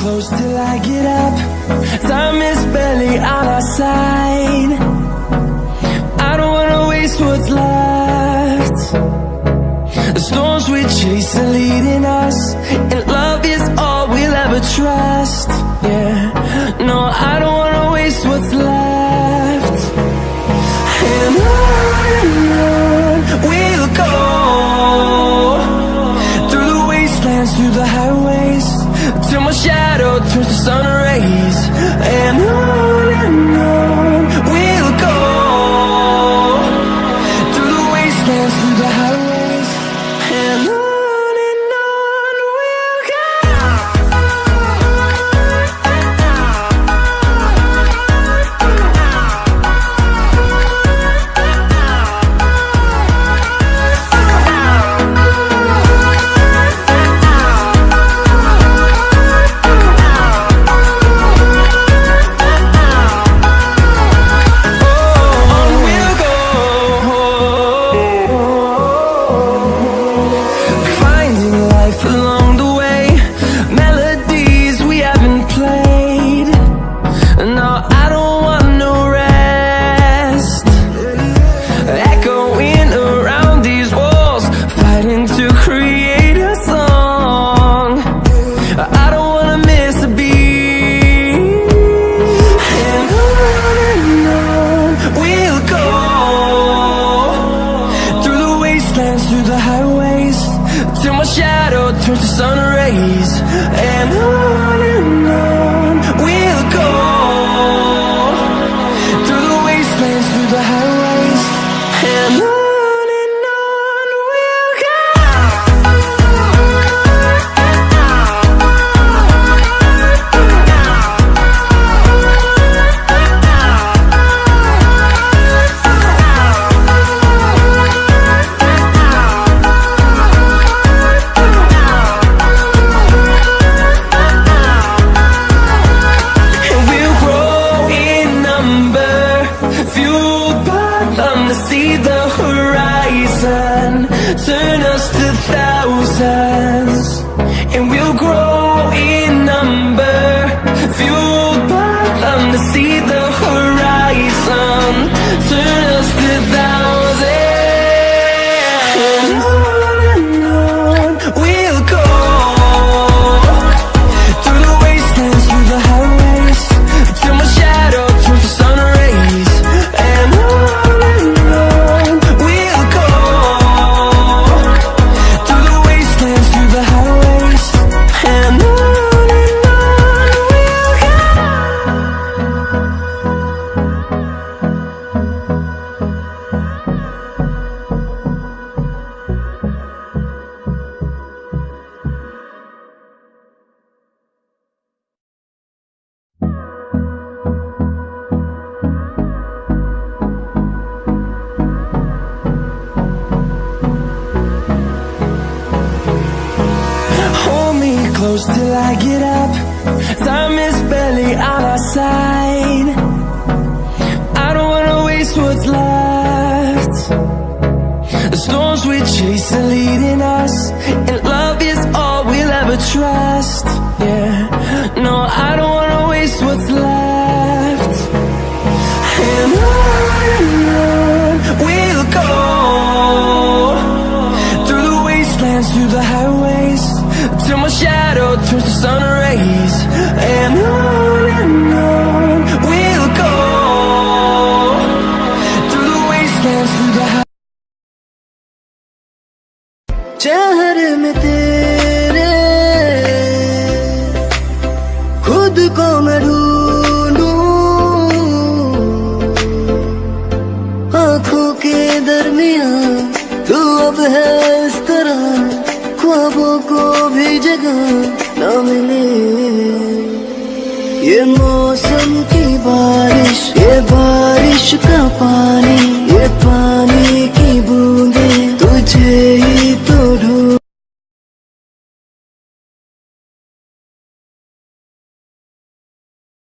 close till I get up. Time is barely on our side. I don't wanna waste what's left. The storms we chase are leading us, and love is all we'll ever trust. Yeah, no, I don't wanna waste what's left. And on we'll go, through the wastelands, through the highways, till my shadow turns to sun rays. And on we'll go, through the wastelands, through the highways, and on we'll go. Through the highways, till my shadow turns to sun rays. And on we'll go, through the wastelands, through the highways, and on we'll go. See the horizon, turn us to thousands, and we'll grow in number, fueled by them to see the horizon, turn us to thousands. And on we'll go, through the wastelands, through the highways, till my shadow turns to sun rays. And close till I get up. Time is barely on our side. I don't wanna waste what's left. The storms we chase are leading us, and love is all we'll ever trust. Yeah, no, I don't wanna waste what's left. And on we'll go, through the wastelands, through the highways, till my shadow turns to sun rays. And on we'll go, through the wastelands, through the highways. चेहरे में तेरे खुद को मैं ढूंढूं, आँखों के दरमियां तू अब है इस तरह, ख्वाबों को भी जगह न मिले। ये मौसम की बारिश, ये बारिश का पानी, ये पानी की बूंदें तुझे